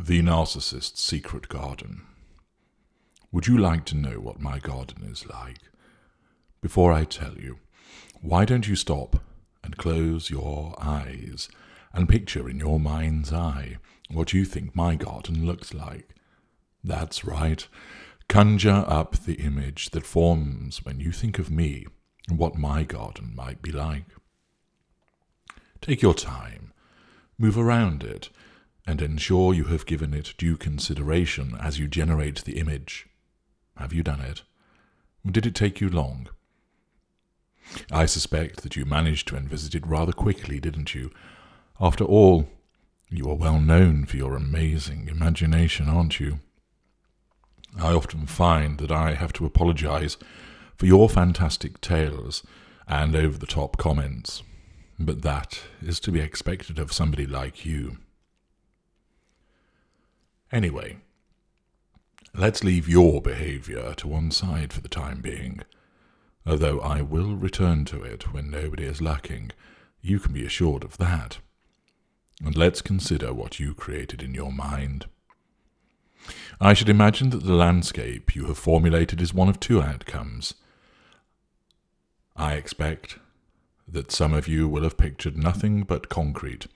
The Narcissist's Secret Garden. Would you like to know what my garden is like? Before I tell you, why don't you stop and close your eyes and picture in your mind's eye what you think my garden looks like? That's right. Conjure up the image that forms when you think of me and what my garden might be like. Take your time, move around it, and ensure you have given it due consideration as you generate the image. Have you done it? Did it take you long? I suspect that you managed to envisage it rather quickly, didn't you? After all, you are well known for your amazing imagination, aren't you? I often find that I have to apologize for your fantastic tales and over-the-top comments, but that is to be expected of somebody like you. Anyway, let's leave your behaviour to one side for the time being. Although I will return to it when nobody is lurking, you can be assured of that. And let's consider what you created in your mind. I should imagine that the landscape you have formulated is one of two outcomes. I expect that some of you will have pictured nothing but concrete,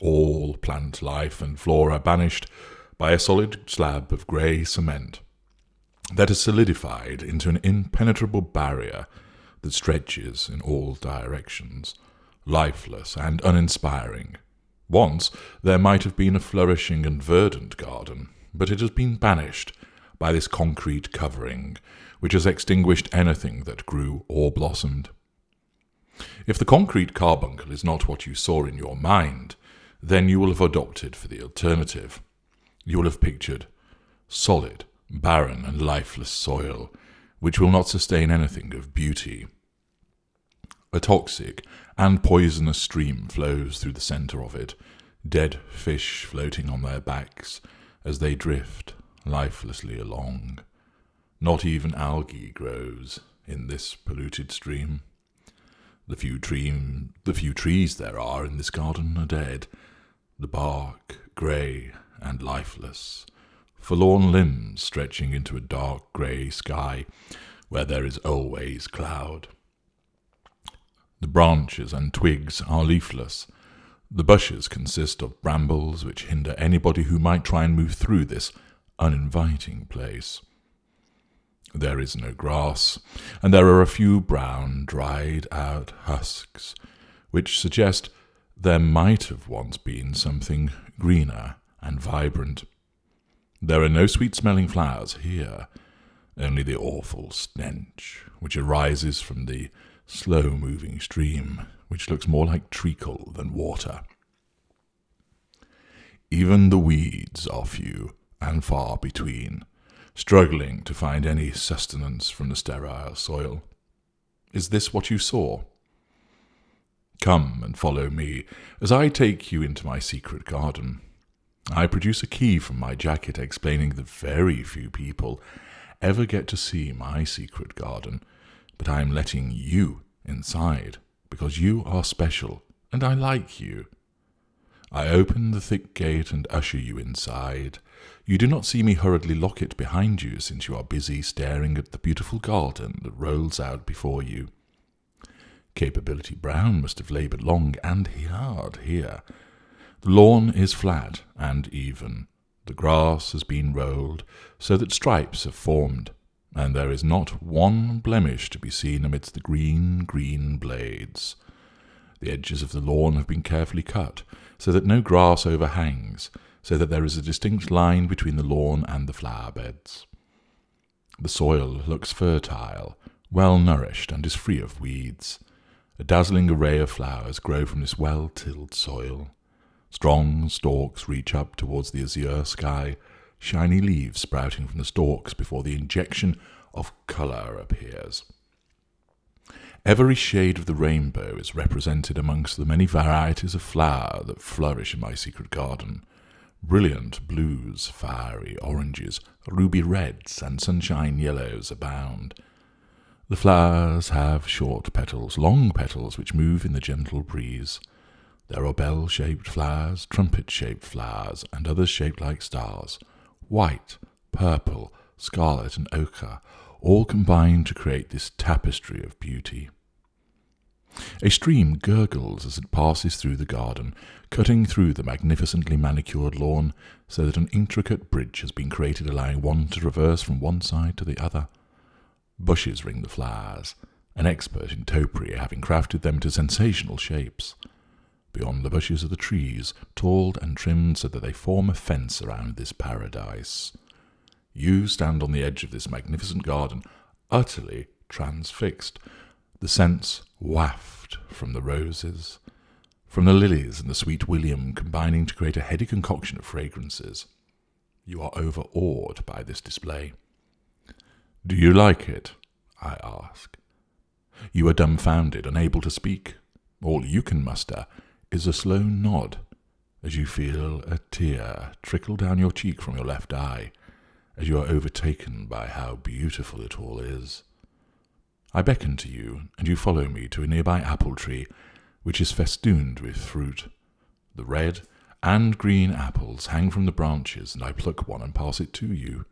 all plant life and flora banished by a solid slab of grey cement that has solidified into an impenetrable barrier that stretches in all directions, lifeless and uninspiring. Once there might have been a flourishing and verdant garden, but it has been banished by this concrete covering, which has extinguished anything that grew or blossomed. If the concrete carbuncle is not what you saw in your mind, then you will have adopted for the alternative. You will have pictured solid, barren and lifeless soil, which will not sustain anything of beauty. A toxic and poisonous stream flows through the centre of it, dead fish floating on their backs as they drift lifelessly along. Not even algae grows in this polluted stream. The few trees there are in this garden are dead, the bark grey and lifeless, forlorn limbs stretching into a dark grey sky where there is always cloud. The branches and twigs are leafless. The bushes consist of brambles which hinder anybody who might try and move through this uninviting place. There is no grass, and there are a few brown, dried-out husks, which suggest there might have once been something greener and vibrant. There are no sweet-smelling flowers here, only the awful stench which arises from the slow-moving stream, which looks more like treacle than water. Even the weeds are few and far between, struggling to find any sustenance from the sterile soil. Is this what you saw? Come and follow me as I take you into my secret garden. I produce a key from my jacket explaining that very few people ever get to see my secret garden, but I am letting you inside because you are special and I like you. I open the thick gate and usher you inside. You do not see me hurriedly lock it behind you, since you are busy staring at the beautiful garden that rolls out before you. Capability Brown must have laboured long and hard here. The lawn is flat and even. The grass has been rolled so that stripes have formed, and there is not one blemish to be seen amidst the green blades. The edges of the lawn have been carefully cut, so that no grass overhangs, so that there is a distinct line between the lawn and the flower beds. The soil looks fertile, well nourished, and is free of weeds. A dazzling array of flowers grow from this well-tilled soil. Strong stalks reach up towards the azure sky, shiny leaves sprouting from the stalks before the injection of colour appears. Every shade of the rainbow is represented amongst the many varieties of flower that flourish in my secret garden. Brilliant blues, fiery oranges, ruby reds, and sunshine yellows abound. The flowers have short petals, long petals which move in the gentle breeze. There are bell-shaped flowers, trumpet-shaped flowers, and others shaped like stars, white, purple, scarlet, and ochre, all combine to create this tapestry of beauty. A stream gurgles as it passes through the garden, cutting through the magnificently manicured lawn, so that an intricate bridge has been created allowing one to traverse from one side to the other. Bushes ring the flowers, an expert in topiary having crafted them into sensational shapes. Beyond the bushes are the trees, tall and trimmed so that they form a fence around this paradise. You stand on the edge of this magnificent garden, utterly transfixed, the scents waft from the roses, from the lilies and the sweet william combining to create a heady concoction of fragrances. You are overawed by this display. "Do you like it?" I ask. You are dumbfounded, unable to speak. All you can muster is a slow nod as you feel a tear trickle down your cheek from your left eye, as you are overtaken by how beautiful it all is. I beckon to you, and you follow me to a nearby apple tree, which is festooned with fruit. The red and green apples hang from the branches, and I pluck one and pass it to you.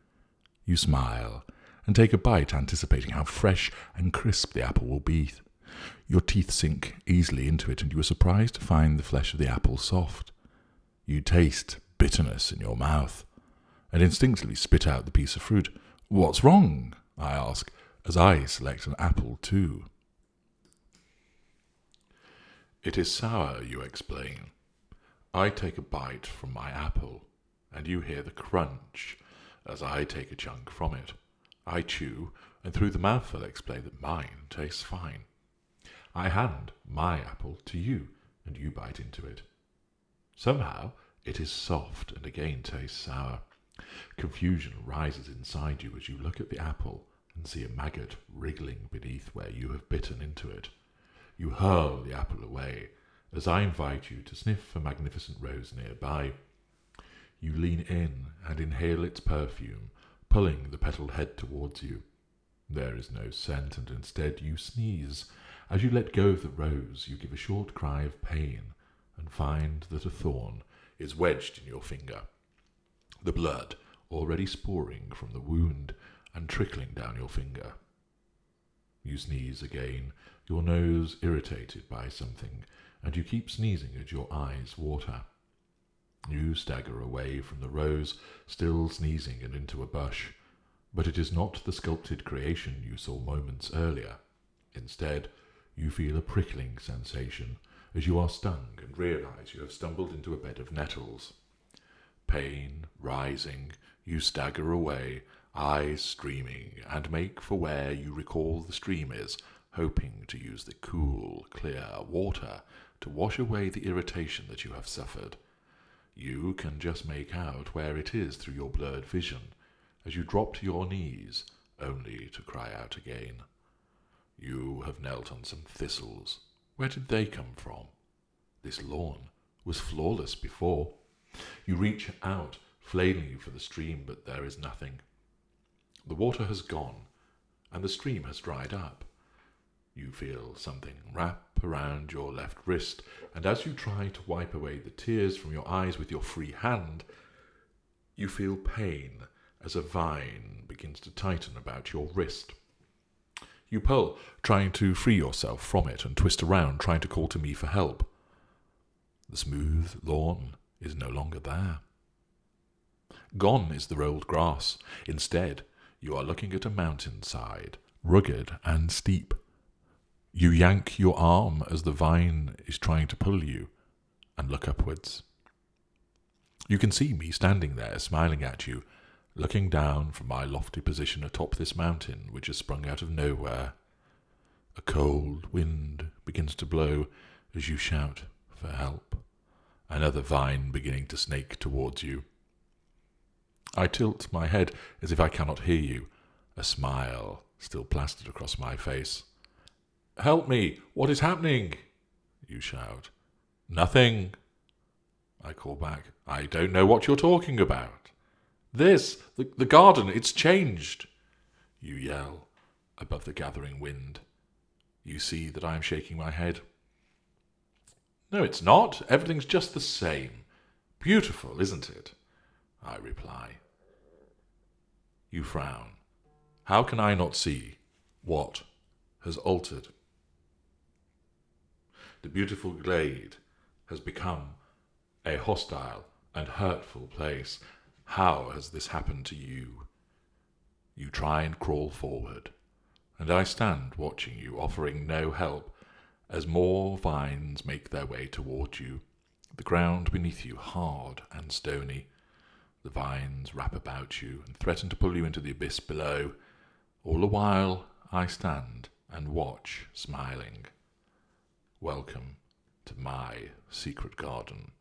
You smile, and take a bite, anticipating how fresh and crisp the apple will be. Your teeth sink easily into it, and you are surprised to find the flesh of the apple soft. You taste bitterness in your mouth, and instinctively spit out the piece of fruit. "What's wrong?" I ask, as I select an apple too. "It is sour," you explain. I take a bite from my apple, and you hear the crunch as I take a chunk from it. I chew, and through the mouthful explain that mine tastes fine. I hand my apple to you, and you bite into it. Somehow it is soft and again tastes sour. Confusion rises inside you as you look at the apple and see a maggot wriggling beneath where you have bitten into it. You hurl the apple away as I invite you to sniff a magnificent rose nearby. You lean in and inhale its perfume, pulling the petaled head towards you. There is no scent, and instead you sneeze. As you let go of the rose, you give a short cry of pain and find that a thorn is wedged in your finger. The blood already sporing from the wound and trickling down your finger. You sneeze again, your nose irritated by something, and you keep sneezing as your eyes water. You stagger away from the rose, still sneezing, and into a bush, but it is not the sculpted creation you saw moments earlier. Instead, you feel a prickling sensation as you are stung and realize you have stumbled into a bed of nettles. Pain rising, you stagger away, eyes streaming, and make for where you recall the stream is, hoping to use the cool, clear water to wash away the irritation that you have suffered. You can just make out where it is through your blurred vision as you drop to your knees, only to cry out again. You have knelt on some thistles. Where did they come from? This lawn was flawless before. You reach out, flailing for the stream, but there is nothing. The water has gone, and the stream has dried up. You feel something wrap around your left wrist, and as you try to wipe away the tears from your eyes with your free hand, you feel pain as a vine begins to tighten about your wrist. You pull, trying to free yourself from it, and twist around, trying to call to me for help. The smooth lawn is no longer there. Gone is the rolled grass. Instead, you are looking at a mountainside, rugged and steep. You yank your arm as the vine is trying to pull you, and look upwards. You can see me standing there, smiling at you, looking down from my lofty position atop this mountain which has sprung out of nowhere. A cold wind begins to blow as you shout for help, another vine beginning to snake towards you. I tilt my head as if I cannot hear you, a smile still plastered across my face. "Help me! What is happening?" you shout. "Nothing," I call back. "I don't know what you're talking about." The garden, it's changed," you yell above the gathering wind. You see that I am shaking my head. No, it's not. Everything's just the same. Beautiful, isn't it? I reply. You frown. How can I not see what has altered? The beautiful glade has become a hostile and hurtful place. How has this happened to you? You try and crawl forward, and I stand watching you, offering no help, as more vines make their way toward you, the ground beneath you hard and stony. The vines wrap about you and threaten to pull you into the abyss below. All the while I stand and watch, smiling. Welcome to my secret garden.